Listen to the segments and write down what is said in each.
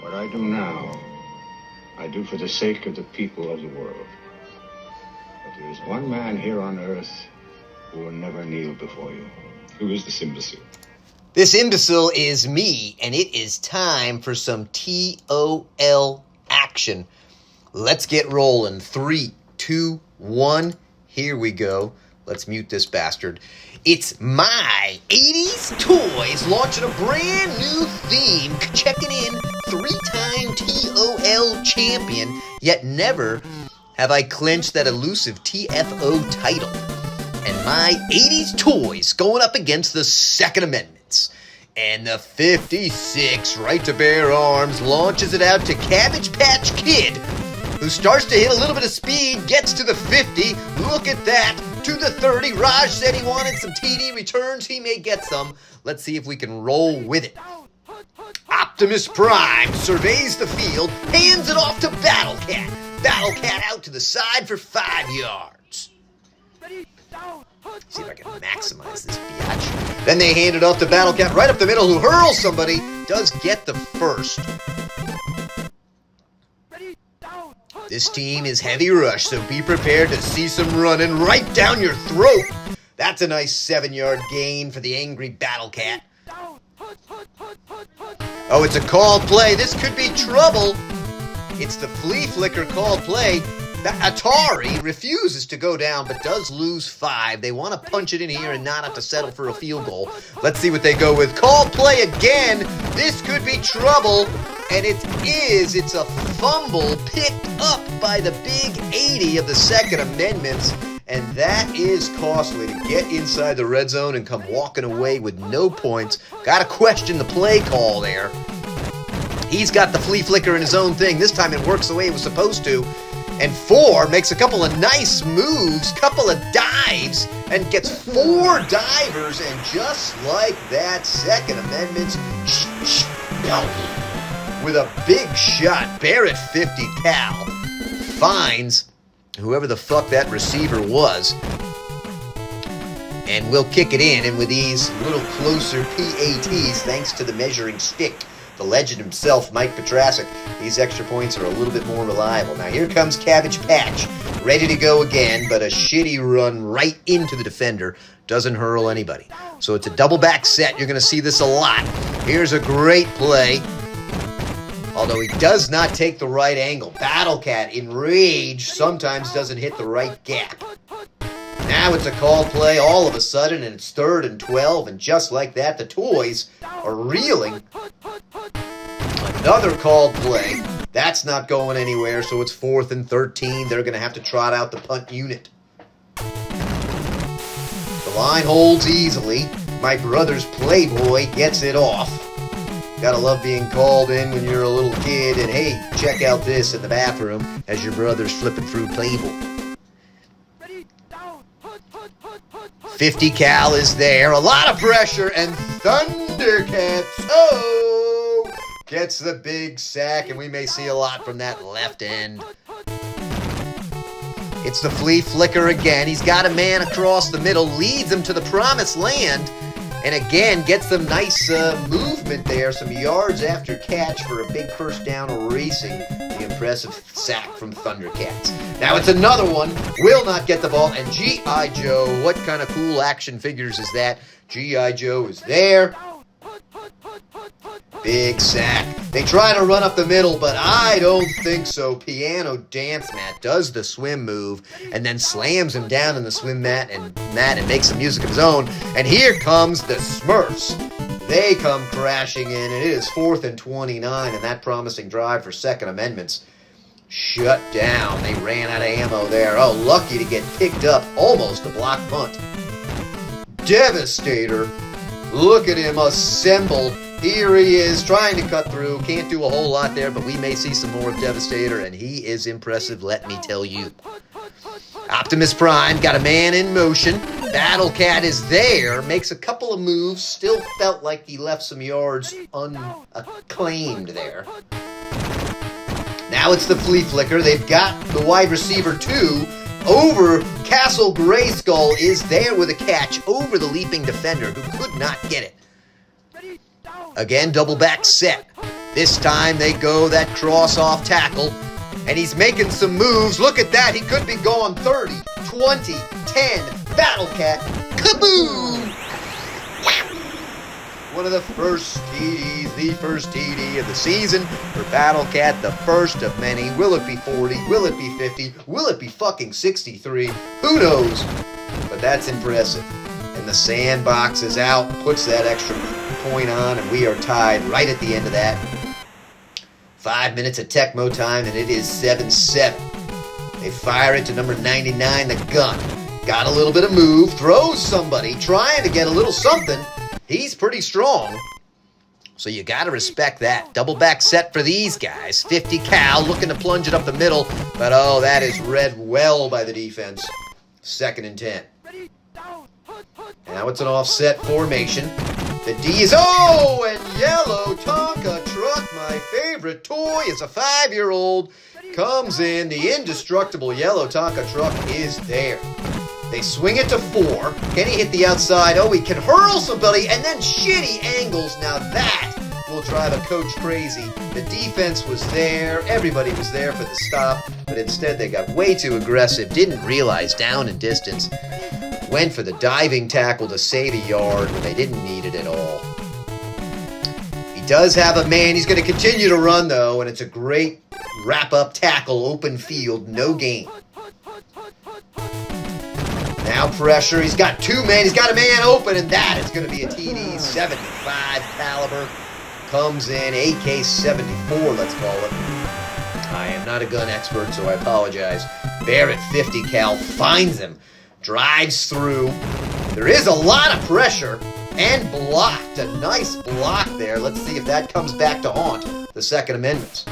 What I do now, I do for the sake of the people of the world. But there is one man here on earth who will never kneel before you. Who is this imbecile? This imbecile is me, and it is time for some TOL action. Let's get rolling. 3, 2, 1. Here we go. Let's mute this bastard. It's my 80s Toys launching a brand new theme, checking in 3-time TOL champion, yet never have I clinched that elusive TFO title. And my 80s Toys going up against the Second Amendments. And the 56 Right to Bear Arms launches it out to Cabbage Patch Kid, who starts to hit a little bit of speed, gets to the 50, look at that, to the 30. Raj said he wanted some TD returns, he may get some. Let's see if we can roll with it. Optimus Prime surveys the field, hands it off to Battle Cat. Battle Cat out to the side for 5 yards. See if I can maximize this biatch. Then they hand it off to Battle Cat right up the middle, who hurls somebody, does get the first. This team is heavy rush, so be prepared to see some running right down your throat. That's a nice 7-yard gain for the angry Battle Cat. Oh, it's a called play. This could be trouble. It's the flea flicker called play. Atari refuses to go down, but does lose 5. They want to punch it in here and not have to settle for a field goal. Let's see what they go with. Called play again. This could be trouble. And it is. It's a fumble picked up by the big 80 of the Second Amendments. And that is costly to get inside the red zone and come walking away with no points. Got to question the play call there. He's got the flea flicker in his own thing. This time it works the way it was supposed to. And 4 makes a couple of nice moves, couple of dives, and gets 4 divers. And just like that, Second Amendment's with a big shot, Barrett 50 cal finds whoever the fuck that receiver was, and we'll kick it in. And with these little closer PATs, thanks to the measuring stick, the legend himself, Mike Petrasic, these extra points are a little bit more reliable. Now here comes Cabbage Patch, ready to go again, but a shitty run right into the defender. Doesn't hurl anybody. So it's a double back set. You're going to see this a lot. Here's a great play, although he does not take the right angle. Battle Cat, in rage, sometimes doesn't hit the right gap. Now it's a call play all of a sudden, and it's 3rd and 12, and just like that, the Toys are reeling. Another called play. That's not going anywhere, so it's 4th and 13. They're going to have to trot out the punt unit. The line holds easily. My brother's Playboy gets it off. Gotta love being called in when you're a little kid, and hey, check out this in the bathroom as your brother's flipping through Playboy. 50 cal is there, a lot of pressure, and Thundercat gets the big sack, and we may see a lot from that left end. It's the flea flicker again. He's got a man across the middle, leads him to the promised land, and again gets some nice movement there, some yards after catch for a big first down, erasing the impressive sack from Thundercats. Now it's another one, will not get the ball, and G.I. Joe, what kind of cool action figures is that? G.I. Joe is there. Big sack. They try to run up the middle, but I don't think so. Piano Dance Mat does the swim move and then slams him down in the swim mat and makes some music of his own. And here comes the Smurfs. They come crashing in, and it is 4th and 29, and that promising drive for Second Amendments shut down. They ran out of ammo there. Oh, lucky to get picked up. Almost a block punt. Devastator. Look at him assemble. Here he is, trying to cut through. Can't do a whole lot there, but we may see some more of Devastator, and he is impressive, let me tell you. Optimus Prime got a man in motion. Battle Cat is there, makes a couple of moves, still felt like he left some yards unclaimed there. Now it's the flea flicker. They've got the wide receiver, too. Over Castle Grayskull is there with a catch over the leaping defender, who could not get it. Again, double back set. This time they go that cross-off tackle, and he's making some moves. Look at that. He could be going 30, 20, 10. Battle Cat. Kaboom! One of the first TDs, the first TD of the season for Battle Cat, the first of many. Will it be 40? Will it be 50? Will it be fucking 63? Who knows? But that's impressive. And the sandbox is out, puts that extra point on, and we are tied right at the end of that. 5 minutes of TECMO time, and it is 7-7. They fire it to number 99, the gun. Got a little bit of move, throws somebody, trying to get a little something. He's pretty strong, so you got to respect that. Double back set for these guys. 50 cal, looking to plunge it up the middle, but oh, that is read well by the defense. 2nd and 10. Now it's an offset formation. The D is, oh, and yellow Tonka truck, my favorite toy, is a 5-year-old. Comes in, the indestructible yellow Tonka truck is there. They swing it to 4. Can he hit the outside? Oh, he can hurl somebody, and then shitty angles. Now that will drive a coach crazy. The defense was there. Everybody was there for the stop, but instead they got way too aggressive. Didn't realize down and distance. Went for the diving tackle to save a yard when they didn't need it at all. He does have a man. He's going to continue to run, though, and it's a great wrap-up tackle, open field, no gain. Now pressure. He's got 2 men. He's got a man open, and that is going to be a TD. 75 caliber. Comes in. AK-74, let's call it. I am not a gun expert, so I apologize. Barrett, 50 cal, finds him. Drives through. There is a lot of pressure and blocked. A nice block there. Let's see if that comes back to haunt the Second Amendment.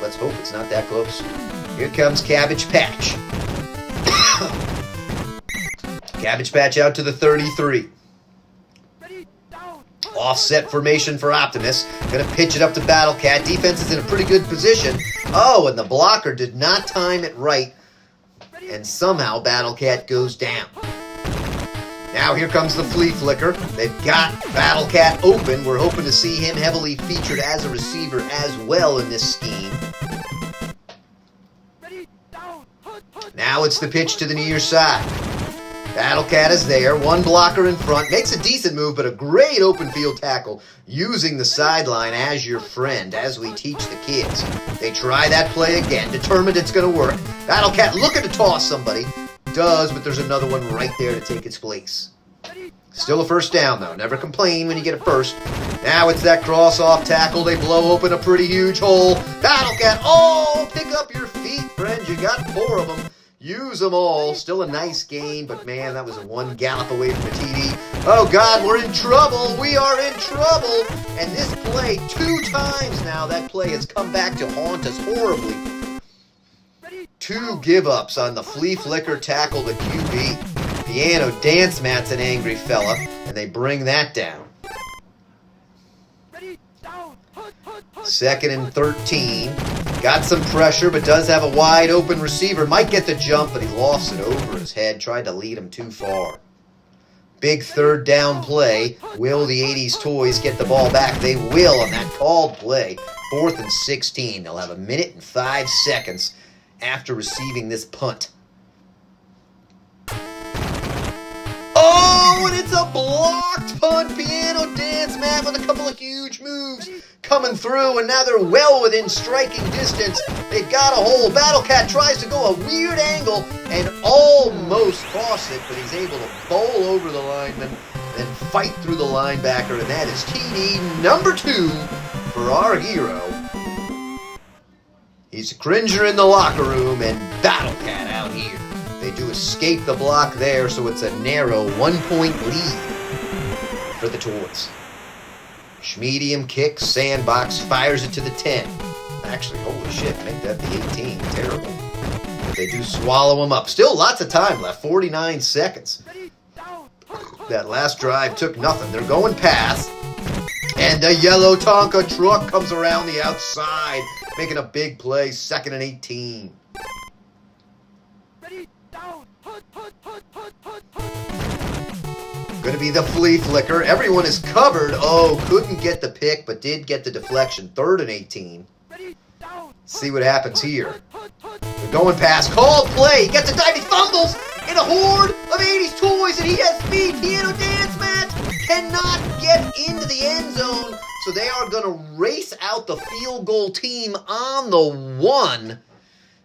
Let's hope it's not that close. Here comes Cabbage Patch. Cabbage Patch out to the 33. Offset formation for Optimus. Gonna pitch it up to Battle Cat. Defense is in a pretty good position. Oh, and the blocker did not time it right. And somehow Battle Cat goes down. Now here comes the flea flicker. They've got Battle Cat open. We're hoping to see him heavily featured as a receiver as well in this scheme. Now it's the pitch to the near side. Battle Cat is there. 1 blocker in front. Makes a decent move, but a great open field tackle. Using the sideline as your friend, as we teach the kids. They try that play again. Determined it's going to work. Battle Cat looking to toss somebody. Does, but there's another one right there to take its place. Still a first down, though. Never complain when you get a first. Now it's that cross-off tackle. They blow open a pretty huge hole. Battle Cat, oh, pick up your feet, friends. You got 4 of them. Use them all. Still a nice gain, but man, that was a 1 gallop away from a TD. Oh God, we're in trouble. We are in trouble. And this play, 2 times now, that play has come back to haunt us horribly. 2 give-ups on the flea flicker tackle to QB. Piano Dance Mat's an angry fella, and they bring that down. 2nd and 13. Got some pressure, but does have a wide open receiver. Might get the jump, but he lost it over his head. Tried to lead him too far. Big 3rd down play. Will the 80s Toys get the ball back? They will on that called play. 4th and 16. They'll have 1 minute and 5 seconds after receiving this punt. Oh, and it's a blocked punt. Piano Dance Mat with a couple of huge moves coming through, and now they're well within striking distance. They've got a hole. Battle Cat tries to go a weird angle and almost cross it, but he's able to bowl over the lineman, then fight through the linebacker, and that is TD number 2 for our hero. He's a cringer in the locker room, and Battle Cat out here. They do escape the block there, so it's a narrow 1-point lead for the Toys. Schmedium kicks, sandbox, fires it to the 10. Actually, holy shit, make that the 18. Terrible. But they do swallow them up. Still lots of time left, 49 seconds. That last drive took nothing. They're going past. And the yellow Tonka truck comes around the outside, making a big play, 2nd and 18. Going to be the flea flicker. Everyone is covered. Oh, couldn't get the pick, but did get the deflection. 3rd and 18. See what happens here. They're going past. Called play. He gets a dive. He fumbles in a horde of 80s toys, and he has speed. Piano dance match. Cannot get into the end zone. So they are going to race out the field goal team on the 1.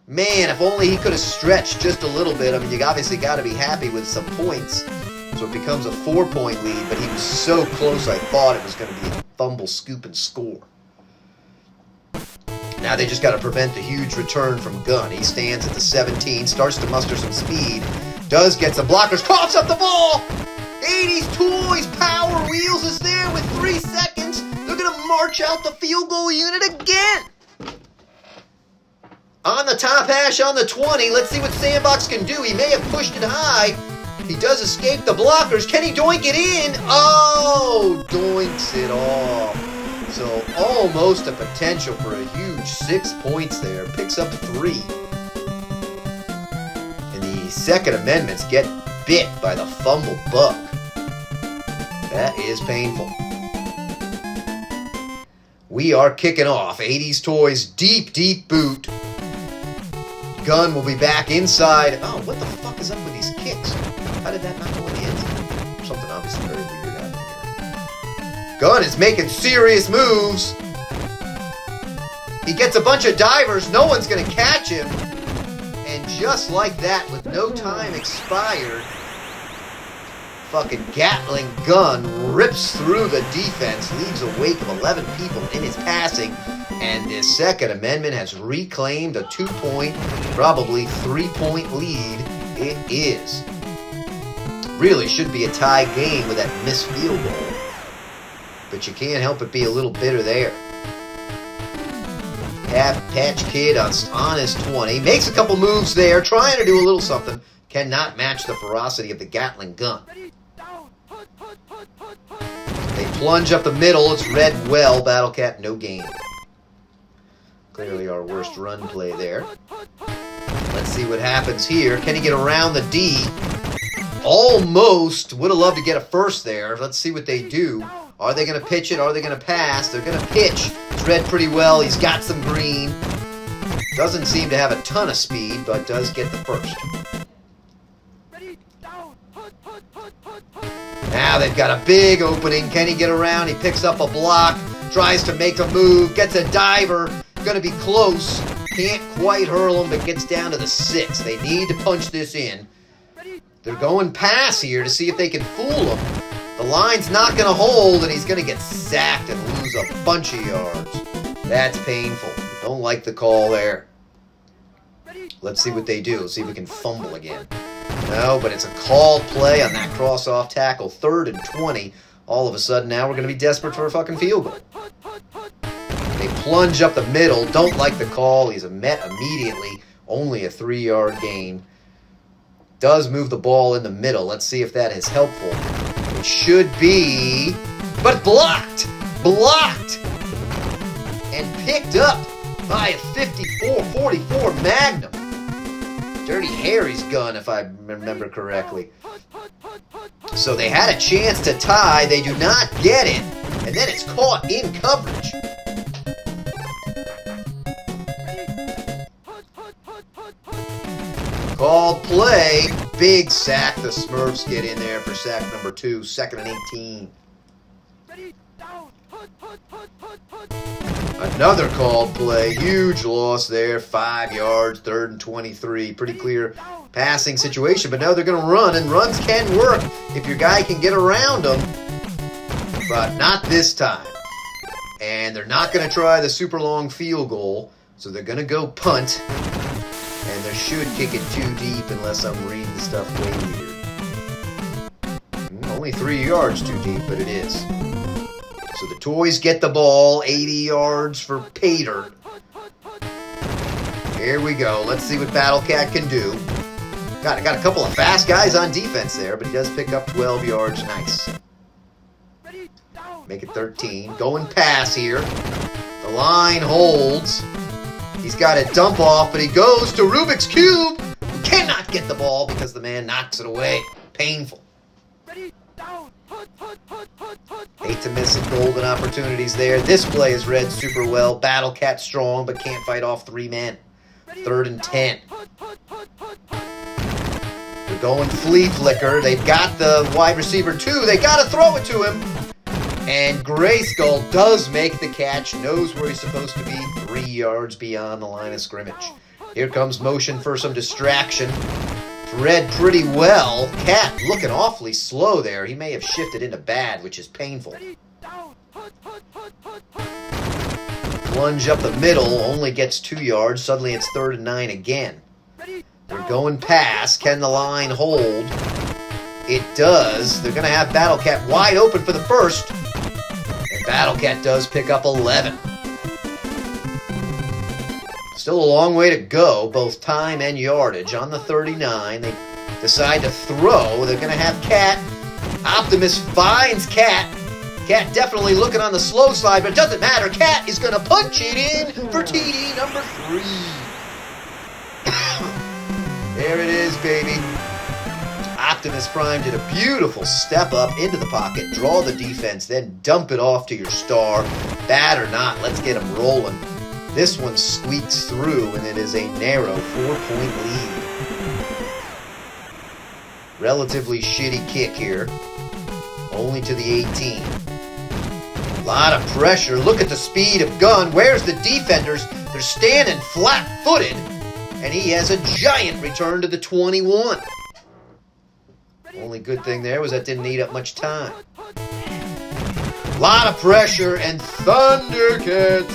Man, if only he could have stretched just a little bit. I mean, you obviously got to be happy with some points. So it becomes a 4-point lead, but he was so close I thought it was going to be a fumble, scoop, and score. Now they just got to prevent the huge return from Gunn. He stands at the 17, starts to muster some speed, does get some blockers, coughs up the ball! 80s Toys Power Wheels is there with 3 seconds. They're going to march out the field goal unit again. On the top hash on the 20. Let's see what Sandbox can do. He may have pushed it high. He does escape the blockers. Can he doink it in? Oh, doinks it off. So almost a potential for a huge 6 points there. Picks up 3. And the Second Amendments get bit by the fumble bug. That is painful. We are kicking off. 80s Toys, deep, deep boot. Gunn will be back inside. Oh, what the fuck is up with these kicks? How did that not go in the end zone? Something obviously very weird out here. Gunn is making serious moves. He gets a bunch of divers. No one's going to catch him. And just like that, with no time expired, fucking Gatling gun rips through the defense, leaves a wake of 11 people in his passing, and the Second Amendment has reclaimed a 2-point, probably 3-point lead. It is. Really should be a tie game with that missed field goal, but you can't help but be a little bitter there. Patch Kid on his 20, makes a couple moves there, trying to do a little something, cannot match the ferocity of the Gatling gun. They plunge up the middle. It's read well. Battlecat, no gain. Clearly our worst run play there. Let's see what happens here. Can he get around the D? Almost. Would have loved to get a first there. Let's see what they do. Are they going to pitch it? Are they going to pass? They're going to pitch. It's read pretty well. He's got some green. Doesn't seem to have a ton of speed, but does get the first. Now they've got a big opening. Can he get around? He picks up a block, tries to make a move, gets a diver, going to be close. Can't quite hurl him, but gets down to the 6. They need to punch this in. They're going pass here to see if they can fool him. The line's not going to hold, and he's going to get sacked and lose a bunch of yards. That's painful. Don't like the call there. Let's see what they do. Let's see if we can fumble again. No, but it's a called play on that cross-off tackle. 3rd and 20. All of a sudden, now we're going to be desperate for a fucking field goal. They plunge up the middle. Don't like the call. He's met immediately. Only a 3-yard gain. Does move the ball in the middle. Let's see if that is helpful. It should be, but blocked. Blocked. And picked up by a 54-44 Magnum. Dirty Harry's gun, if I remember correctly. So they had a chance to tie. They do not get it. And then it's caught in coverage. Called play. Big sack. The Smurfs get in there for sack number 2. 2nd and 18. Another called play. Huge loss there. 5 yards. 3rd and 23. Pretty clear passing situation. But now they're going to run. And runs can work if your guy can get around them. But not this time. And they're not going to try the super long field goal. So they're going to go punt. And they should kick it too deep unless I'm reading the stuff way weird. Only 3 yards too deep, but it is. So the Toys get the ball. 80 yards for Pater. Here we go. Let's see what Battlecat can do. Got a couple of fast guys on defense there, but he does pick up 12 yards. Nice. Make it 13. Going pass here. The line holds. He's got a dump off, but he goes to Rubik's Cube. Who cannot get the ball because the man knocks it away. Painful. Hate to miss some golden opportunities there. This play is read super well. Battle Cat strong, but can't fight off 3 men. 3rd and 10. They're going flea flicker. They've got the wide receiver 2. They got to throw it to him. And Grayskull does make the catch. Knows where he's supposed to be. 3 yards beyond the line of scrimmage. Here comes motion for some distraction. It's read pretty well. Cat looking awfully slow there. He may have shifted into bad, which is painful. Plunge up the middle. Only gets 2 yards. Suddenly it's 3rd and 9 again. They're going pass. Can the line hold? It does. They're going to have Battle Cat wide open for the first. And Battle Cat does pick up 11. Still a long way to go, both time and yardage. On the 39, they decide to throw. They're going to have Cat. Optimus finds Cat. Cat definitely looking on the slow side, but it doesn't matter. Cat is going to punch it in for TD number 3. There it is, baby. Optimus Prime did a beautiful step up into the pocket, draw the defense, then dump it off to your star. Bad or not, let's get him rolling. This one squeaks through, and it is a narrow 4-point lead. Relatively shitty kick here. Only to the 18. A lot of pressure. Look at the speed of Gunn. Where's the defenders? They're standing flat-footed. And he has a giant return to the 21. Only good thing there was that didn't eat up much time. Lot of pressure, and Thundercat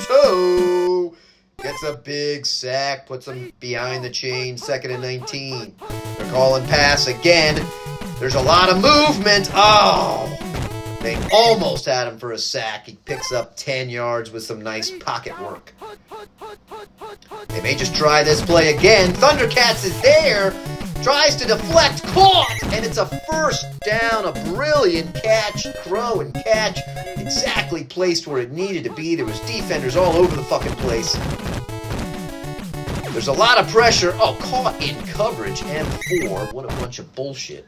gets a big sack, puts him behind the chain, 2nd and 19. They're calling pass again. There's a lot of movement. Oh, they almost had him for a sack. He picks up 10 yards with some nice pocket work. They may just try this play again. Thundercats is there. Tries to deflect, caught, and it's a 1st down, a brilliant catch, throw and catch, exactly placed where it needed to be. There was defenders all over the fucking place. There's a lot of pressure. Oh, caught in coverage, M4. What a bunch of bullshit.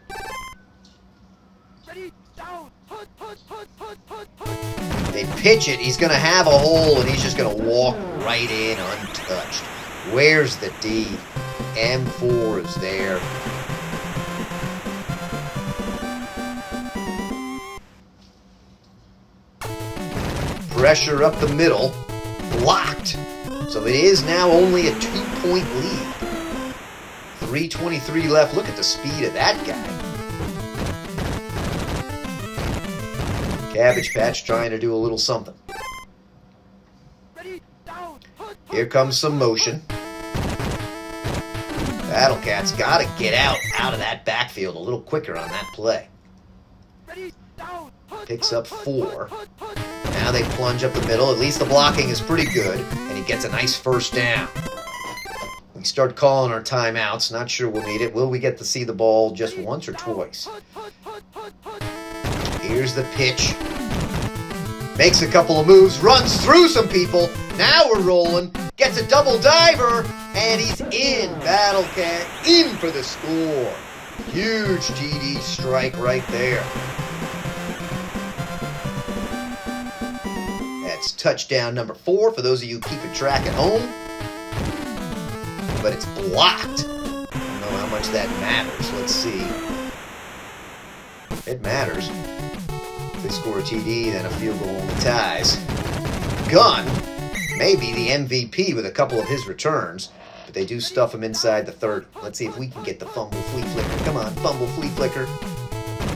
They pitch it, he's going to have a hole, and he's just going to walk right in untouched. Where's the D? M4 is there. Pressure up the middle. Blocked. So it is now only a 2-point lead. 3:23 left. Look at the speed of that guy. Cabbage Patch trying to do a little something. Here comes some motion. Battle Cat's got to get out of that backfield a little quicker on that play. Picks up 4. Now they plunge up the middle. At least the blocking is pretty good, and he gets a nice 1st down. We start calling our timeouts. Not sure we'll need it. Will we get to see the ball just once or twice? Here's the pitch. Makes a couple of moves, runs through some people. Now we're rolling. Gets a double diver, and he's in. Battle Cat in for the score. Huge TD strike right there. That's touchdown number 4 for those of you keeping track at home. But it's blocked. I don't know how much that matters. Let's see. It matters. If they score a TD, then a field goal only ties. Gunn may be the MVP with a couple of his returns, but they do stuff him inside the 30. Let's see if we can get the fumble flea flicker. Come on, fumble flea flicker.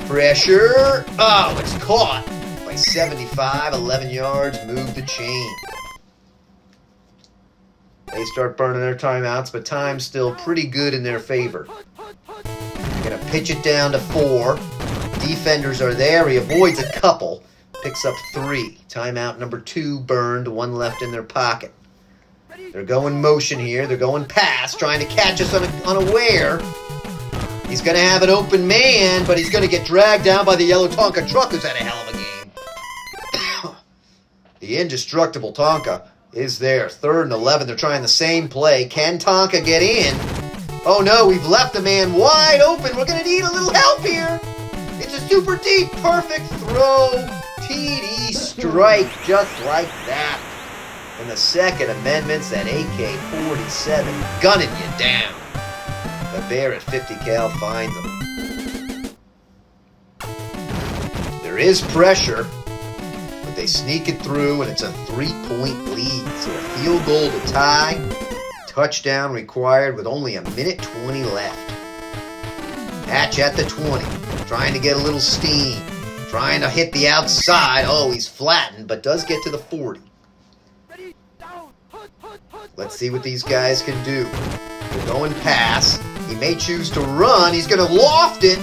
Pressure. Oh, it's caught by 75, 11 yards, move the chain. They start burning their timeouts, but time's still pretty good in their favor. They're going to pitch it down to 4. Defenders are there. He avoids a couple. Picks up 3. Timeout number 2 burned. 1 left in their pocket. They're going motion here. They're going pass, trying to catch us unaware. He's going to have an open man, but he's going to get dragged down by the yellow Tonka truck, who's had a hell of a game. The indestructible Tonka is there. 3rd and 11. They're trying the same play. Can Tonka get in? Oh no, we've left the man wide open. We're going to need a little help here. It's a super deep perfect throw. TD strike just like that. And the Second Amendment's that AK-47 gunning you down. The bear at 50 cal finds him. There is pressure, but they sneak it through, and it's a 3-point lead. So a field goal to tie. Touchdown required with only 1:20 left. Hatch at the 20, trying to get a little steam. Trying to hit the outside. Oh, he's flattened, but does get to the 40. Let's see what these guys can do. They're going pass. He may choose to run. He's going to loft it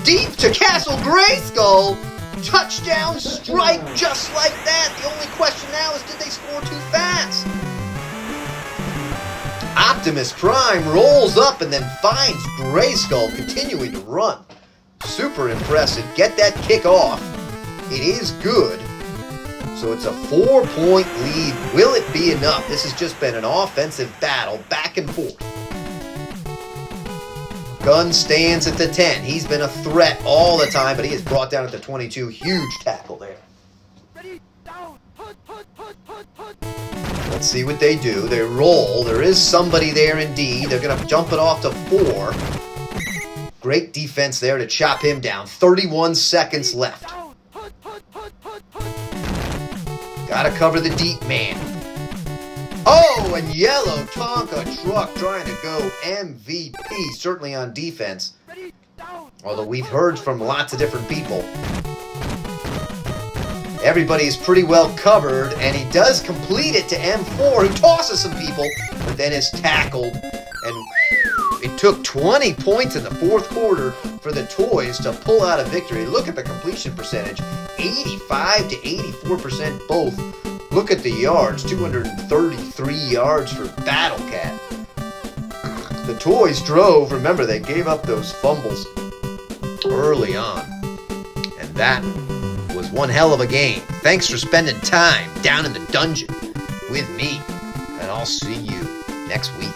deep to Castle Grayskull. Touchdown strike just like that. The only question now is, did they score too fast? Optimus Prime rolls up and then finds Grayskull continuing to run. Super impressive. Get that kick off. It is good. So it's a 4-point lead. Will it be enough? This has just been an offensive battle back and forth. Gunn stands at the 10. He's been a threat all the time, but he is brought down at the 22. Huge tackle there. Let's see what they do. They roll. There is somebody there indeed. They're going to jump it off to 4. Great defense there to chop him down. 31 seconds left. Gotta cover the deep man. Oh, and yellow Tonka truck trying to go MVP, certainly on defense. Although we've heard from lots of different people. Everybody is pretty well covered, and he does complete it to M4, who tosses some people, but then is tackled. And it took 20 points in the fourth quarter for the Toys to pull out a victory. Look at the completion percentage, 85 to 84% both. Look at the yards, 233 yards for Battle Cat. The Toys drove. Remember, they gave up those fumbles early on. And that was one hell of a game. Thanks for spending time down in the dungeon with me. And I'll see you next week.